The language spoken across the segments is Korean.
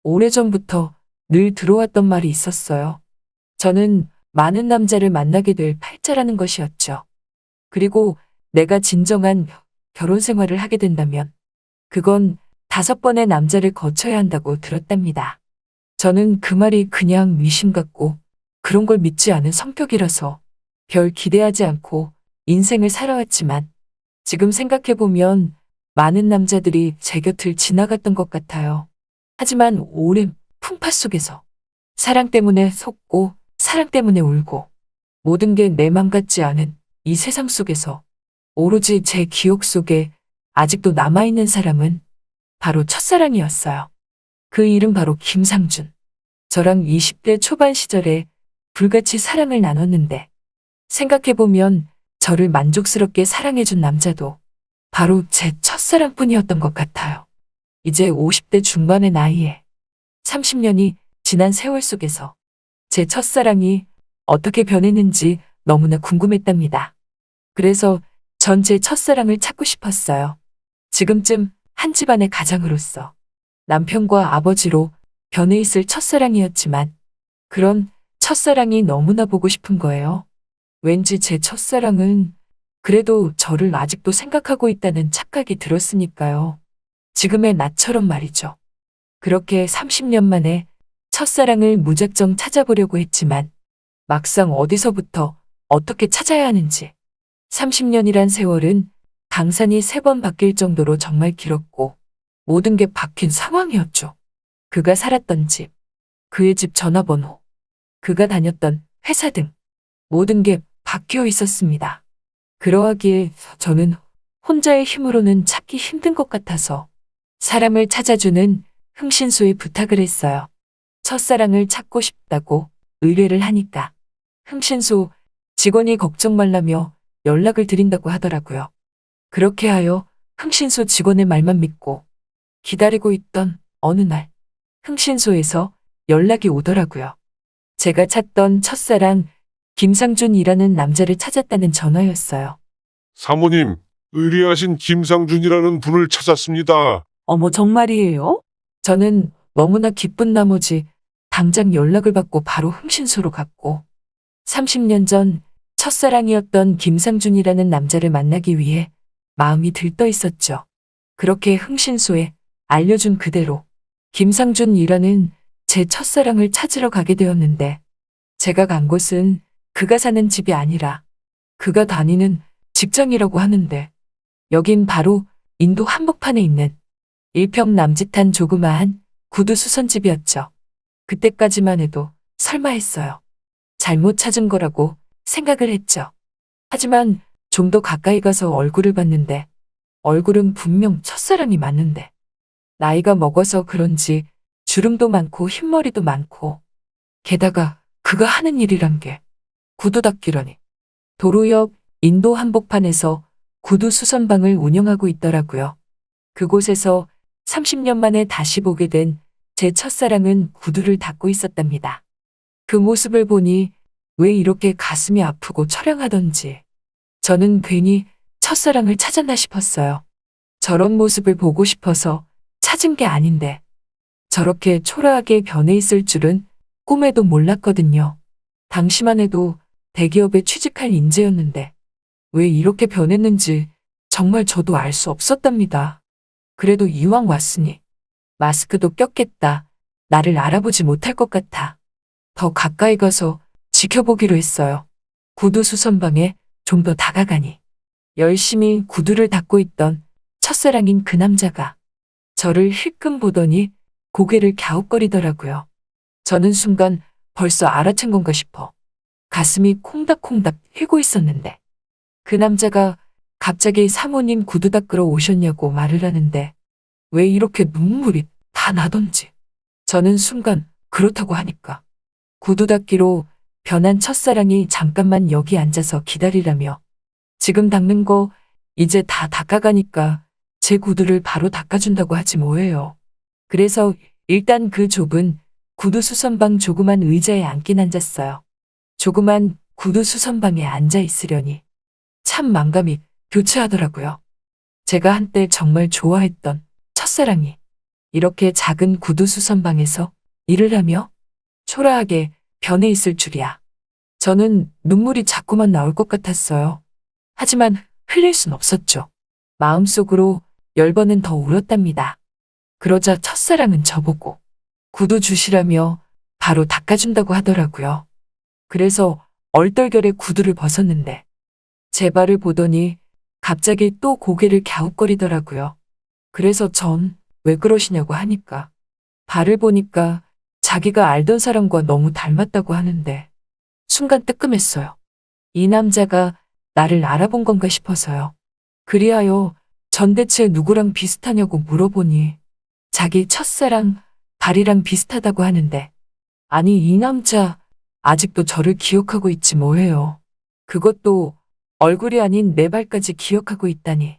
오래전부터 늘 들어왔던 말이 있었어요. 저는 많은 남자를 만나게 될 팔자라는 것이었죠. 그리고 내가 진정한 결혼 생활을 하게 된다면 그건 5번의 남자를 거쳐야 한다고 들었답니다. 저는 그 말이 그냥 미신 같고 그런 걸 믿지 않은 성격이라서 별 기대하지 않고 인생을 살아왔지만 지금 생각해보면 많은 남자들이 제 곁을 지나갔던 것 같아요. 하지만 오랜 풍파 속에서 사랑 때문에 속고 사랑 때문에 울고 모든 게 내 맘 같지 않은 이 세상 속에서 오로지 제 기억 속에 아직도 남아있는 사람은 바로 첫사랑이었어요. 그 이름 바로 김상준. 저랑 20대 초반 시절에 불같이 사랑을 나눴는데 생각해보면 저를 만족스럽게 사랑해준 남자도 바로 제 첫사랑뿐이었던 것 같아요. 이제 50대 중반의 나이에 30년이 지난 세월 속에서 제 첫사랑이 어떻게 변했는지 너무나 궁금했답니다. 그래서 전 제 첫사랑을 찾고 싶었어요. 지금쯤 한 집안의 가장으로서 남편과 아버지로 변해 있을 첫사랑이었지만 그런 첫사랑이 너무나 보고 싶은 거예요. 왠지 제 첫사랑은 그래도 저를 아직도 생각하고 있다는 착각이 들었으니까요. 지금의 나처럼 말이죠. 그렇게 30년 만에 첫사랑을 무작정 찾아보려고 했지만 막상 어디서부터 어떻게 찾아야 하는지 30년이란 세월은 강산이 3번 바뀔 정도로 정말 길었고 모든 게 바뀐 상황이었죠. 그가 살았던 집, 그의 집 전화번호, 그가 다녔던 회사 등 모든 게 바뀌어 있었습니다. 그러하기에 저는 혼자의 힘으로는 찾기 힘든 것 같아서 사람을 찾아주는 흥신소에 부탁을 했어요. 첫사랑을 찾고 싶다고 의뢰를 하니까 흥신소 직원이 걱정 말라며 연락을 드린다고 하더라고요. 그렇게 하여 흥신소 직원의 말만 믿고 기다리고 있던 어느 날 흥신소에서 연락이 오더라고요. 제가 찾던 첫사랑 김상준이라는 남자를 찾았다는 전화였어요. 사모님, 의뢰하신 김상준이라는 분을 찾았습니다. 어머, 정말이에요? 저는 너무나 기쁜 나머지 당장 연락을 받고 바로 흥신소로 갔고 30년 전 첫사랑이었던 김상준이라는 남자를 만나기 위해 마음이 들떠 있었죠. 그렇게 흥신소에 알려준 그대로 김상준이라는 제 첫사랑을 찾으러 가게 되었는데 제가 간 곳은 그가 사는 집이 아니라 그가 다니는 직장이라고 하는데 여긴 바로 인도 한복판에 있는 일평 남짓한 조그마한 구두 수선집이었죠. 그때까지만 해도 설마 했어요. 잘못 찾은 거라고 생각을 했죠. 하지만 좀 더 가까이 가서 얼굴을 봤는데 얼굴은 분명 첫사랑이 맞는데 나이가 먹어서 그런지 주름도 많고 흰머리도 많고 게다가 그가 하는 일이란 게 구두 닦기라니. 도로 옆 인도 한복판에서 구두 수선방을 운영하고 있더라고요. 그곳에서 30년 만에 다시 보게 된 제 첫사랑은 구두를 닦고 있었답니다. 그 모습을 보니 왜 이렇게 가슴이 아프고 처량하던지 저는 괜히 첫사랑을 찾았나 싶었어요. 저런 모습을 보고 싶어서 찾은 게 아닌데 저렇게 초라하게 변해 있을 줄은 꿈에도 몰랐거든요. 당시만 해도 대기업에 취직할 인재였는데 왜 이렇게 변했는지 정말 저도 알 수 없었답니다. 그래도 이왕 왔으니 마스크도 꼈겠다. 나를 알아보지 못할 것 같아. 더 가까이 가서 지켜보기로 했어요. 구두 수선방에 좀 더 다가가니 열심히 구두를 닦고 있던 첫사랑인 그 남자가 저를 힐끔 보더니 고개를 갸웃거리더라고요. 저는 순간 벌써 알아챈 건가 싶어 가슴이 콩닥콩닥 뛰고 있었는데 그 남자가 갑자기 사모님 구두 닦으러 오셨냐고 말을 하는데 왜 이렇게 눈물이 다 나던지 저는 순간 그렇다고 하니까 구두 닦기로 변한 첫사랑이 잠깐만 여기 앉아서 기다리라며 지금 닦는 거 이제 다 닦아가니까 제 구두를 바로 닦아준다고 하지 뭐예요. 그래서 일단 그 좁은 구두 수선방 조그만 의자에 앉긴 앉았어요. 조그만 구두 수선방에 앉아 있으려니 참 만감이 교차하더라고요. 제가 한때 정말 좋아했던 첫사랑이 이렇게 작은 구두 수선방에서 일을 하며 초라하게 변해 있을 줄이야. 저는 눈물이 자꾸만 나올 것 같았어요. 하지만 흘릴 순 없었죠. 마음속으로 10번은 더 울었답니다. 그러자 첫사랑은 저보고 구두 주시라며 바로 닦아준다고 하더라고요. 그래서 얼떨결에 구두를 벗었는데 제 발을 보더니 갑자기 또 고개를 갸웃거리더라고요. 그래서 전 왜 그러시냐고 하니까 발을 보니까 자기가 알던 사람과 너무 닮았다고 하는데 순간 뜨끔했어요. 이 남자가 나를 알아본 건가 싶어서요. 그리하여 전 대체 누구랑 비슷하냐고 물어보니 자기 첫사랑 발이랑 비슷하다고 하는데 아니 이 남자 아직도 저를 기억하고 있지 뭐예요. 그것도 얼굴이 아닌 내 발까지 기억하고 있다니.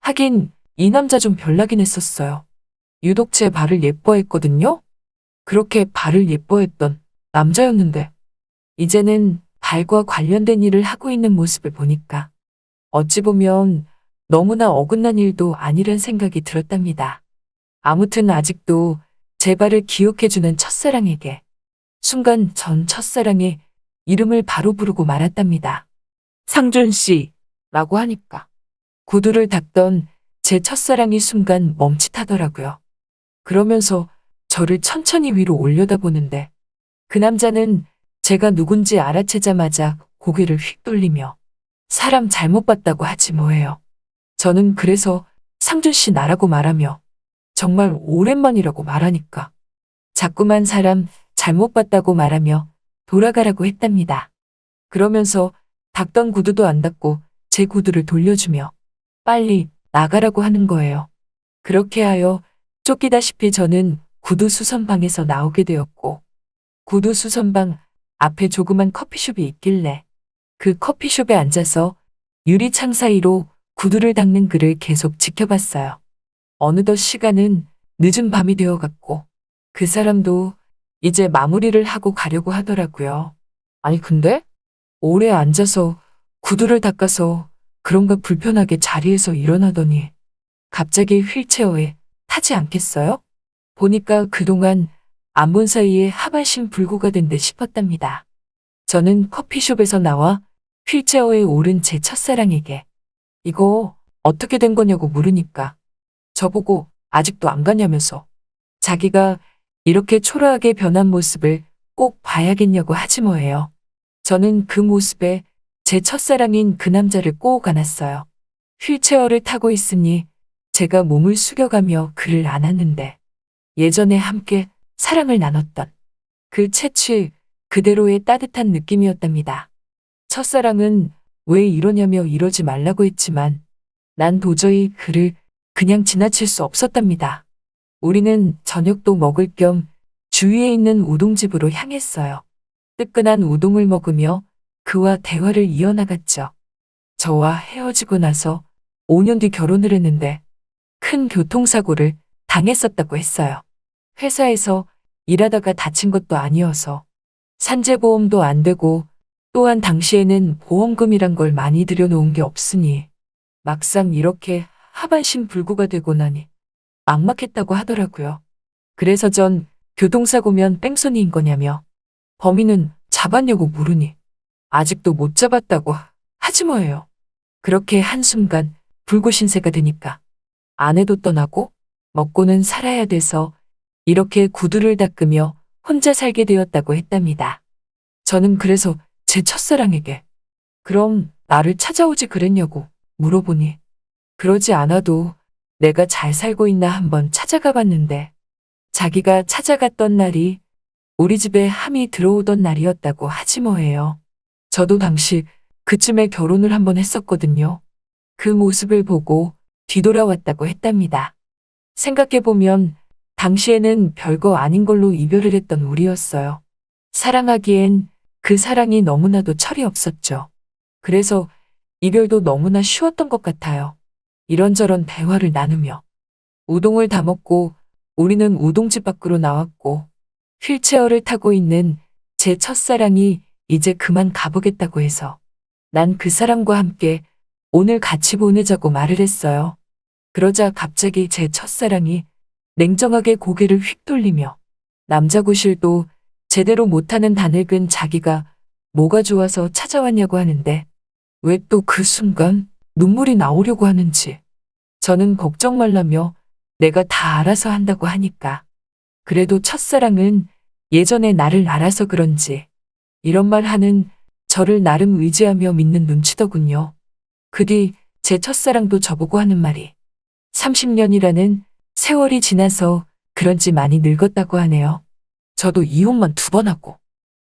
하긴 이 남자 좀 별나긴 했었어요. 유독 제 발을 예뻐했거든요. 그렇게 발을 예뻐했던 남자였는데 이제는 발과 관련된 일을 하고 있는 모습을 보니까 어찌 보면 너무나 어긋난 일도 아니란 생각이 들었답니다. 아무튼 아직도 제 발을 기억해주는 첫사랑에게 순간 전 첫사랑의 이름을 바로 부르고 말았답니다. 상준 씨 라고 하니까 구두를 닦던 제 첫사랑이 순간 멈칫하더라고요. 그러면서 저를 천천히 위로 올려다보는데 그 남자는 제가 누군지 알아채자마자 고개를 휙 돌리며 사람 잘못 봤다고 하지 뭐예요. 저는 그래서 상준 씨 나라고 말하며 정말 오랜만이라고 말하니까 자꾸만 사람 잘못 봤다고 말하며 돌아가라고 했답니다. 그러면서 닦던 구두도 안 닦고 제 구두를 돌려주며 빨리 나가라고 하는 거예요. 그렇게 하여 쫓기다시피 저는 구두 수선방에서 나오게 되었고 구두 수선방 앞에 조그만 커피숍이 있길래 그 커피숍에 앉아서 유리창 사이로 구두를 닦는 그를 계속 지켜봤어요. 어느덧 시간은 늦은 밤이 되어갔고 그 사람도 이제 마무리를 하고 가려고 하더라고요. 아니 근데 오래 앉아서 구두를 닦아서 그런가 불편하게 자리에서 일어나더니 갑자기 휠체어에 타지 않겠어요? 보니까 그동안 안 본 사이에 하반신 불구가 된 듯 싶었답니다. 저는 커피숍에서 나와 휠체어에 오른 제 첫사랑에게 이거 어떻게 된 거냐고 물으니까 저보고 아직도 안 가냐면서 자기가 이렇게 초라하게 변한 모습을 꼭 봐야겠냐고 하지 뭐예요. 저는 그 모습에 제 첫사랑인 그 남자를 꼭 안았어요. 휠체어를 타고 있으니 제가 몸을 숙여가며 그를 안았는데 예전에 함께 사랑을 나눴던 그 채취 그대로의 따뜻한 느낌이었답니다. 첫사랑은 왜 이러냐며 이러지 말라고 했지만 난 도저히 그를 그냥 지나칠 수 없었답니다. 우리는 저녁도 먹을 겸 주위에 있는 우동집으로 향했어요. 뜨끈한 우동을 먹으며 그와 대화를 이어나갔죠. 저와 헤어지고 나서 5년 뒤 결혼을 했는데 큰 교통사고를 당했었다고 했어요. 회사에서 일하다가 다친 것도 아니어서 산재보험도 안 되고 또한 당시에는 보험금이란 걸 많이 들여놓은 게 없으니 막상 이렇게 하반신 불구가 되고 나니 막막했다고 하더라고요. 그래서 전 교통사고면 뺑소니인 거냐며 범인은 잡았냐고 물으니 아직도 못 잡았다고 하지 뭐예요. 그렇게 한순간 불구신세가 되니까 아내도 떠나고 먹고는 살아야 돼서 이렇게 구두를 닦으며 혼자 살게 되었다고 했답니다. 저는 그래서 제 첫사랑에게 그럼 나를 찾아오지 그랬냐고 물어보니 그러지 않아도 내가 잘 살고 있나 한번 찾아가 봤는데 자기가 찾아갔던 날이 우리 집에 함이 들어오던 날이었다고 하지 뭐예요. 저도 당시 그쯤에 결혼을 한번 했었거든요. 그 모습을 보고 뒤돌아왔다고 했답니다. 생각해보면 당시에는 별거 아닌 걸로 이별을 했던 우리였어요. 사랑하기엔 그 사랑이 너무나도 철이 없었죠. 그래서 이별도 너무나 쉬웠던 것 같아요. 이런저런 대화를 나누며 우동을 다 먹고 우리는 우동집 밖으로 나왔고 휠체어를 타고 있는 제 첫사랑이 이제 그만 가보겠다고 해서 난 그 사람과 함께 오늘 같이 보내자고 말을 했어요. 그러자 갑자기 제 첫사랑이 냉정하게 고개를 휙 돌리며 남자 구실도 제대로 못하는 다늙은 자기가 뭐가 좋아서 찾아왔냐고 하는데 왜 또 그 순간 눈물이 나오려고 하는지 저는 걱정 말라며 내가 다 알아서 한다고 하니까 그래도 첫사랑은 예전에 나를 알아서 그런지 이런 말 하는 저를 나름 의지하며 믿는 눈치더군요. 그 뒤 제 첫사랑도 저보고 하는 말이 30년이라는 세월이 지나서 그런지 많이 늙었다고 하네요. 저도 이혼만 2번 하고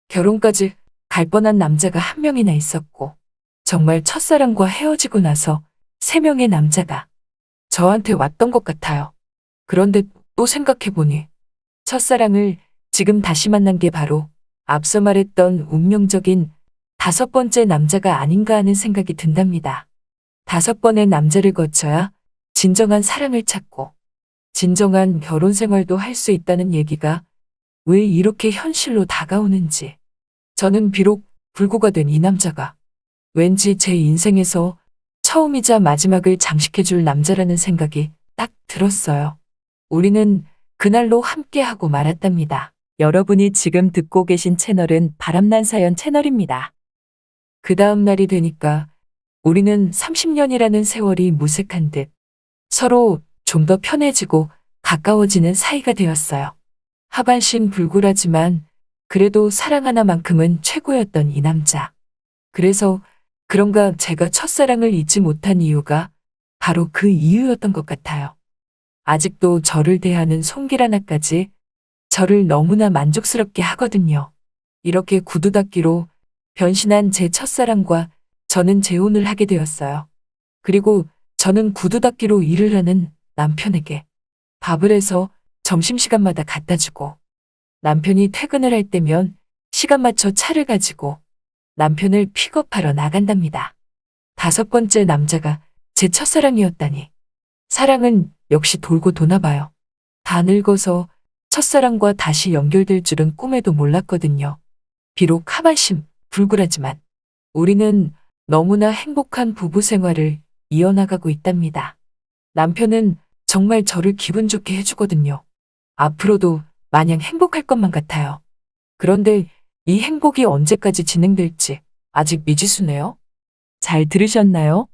결혼까지 갈 뻔한 남자가 1명이나 있었고 정말 첫사랑과 헤어지고 나서 3명의 남자가 저한테 왔던 것 같아요. 그런데 또 생각해보니 첫사랑을 지금 다시 만난 게 바로 앞서 말했던 운명적인 5번째 남자가 아닌가 하는 생각이 든답니다. 5번의 남자를 거쳐야 진정한 사랑을 찾고 진정한 결혼 생활도 할 수 있다는 얘기가 왜 이렇게 현실로 다가오는지 저는 비록 불구가 된 이 남자가 왠지 제 인생에서 처음이자 마지막을 장식해줄 남자라는 생각이 딱 들었어요. 우리는 그날로 함께하고 말았답니다. 여러분이 지금 듣고 계신 채널은 바람난 사연 채널입니다. 그 다음 날이 되니까 우리는 30년이라는 세월이 무색한 듯 서로 좀 더 편해지고 가까워지는 사이가 되었어요. 하반신 불굴하지만 그래도 사랑 하나만큼은 최고였던 이 남자. 그래서 그런가 제가 첫사랑을 잊지 못한 이유가 바로 그 이유였던 것 같아요. 아직도 저를 대하는 손길 하나까지 저를 너무나 만족스럽게 하거든요. 이렇게 구두 닦기로 변신한 제 첫사랑과 저는 재혼을 하게 되었어요. 그리고 저는 구두 닦기로 일을 하는 남편에게 밥을 해서 점심시간마다 갖다 주고 남편이 퇴근을 할 때면 시간 맞춰 차를 가지고 남편을 픽업하러 나간답니다. 5번째 남자가 제 첫사랑이었다니. 사랑은 역시 돌고 도나 봐요. 다 늙어서 첫사랑과 다시 연결될 줄은 꿈에도 몰랐거든요. 비록 하반신 불굴하지만 우리는 너무나 행복한 부부 생활을 이어나가고 있답니다. 남편은 정말 저를 기분 좋게 해주거든요. 앞으로도 마냥 행복할 것만 같아요. 그런데 이 행복이 언제까지 진행될지 아직 미지수네요. 잘 들으셨나요?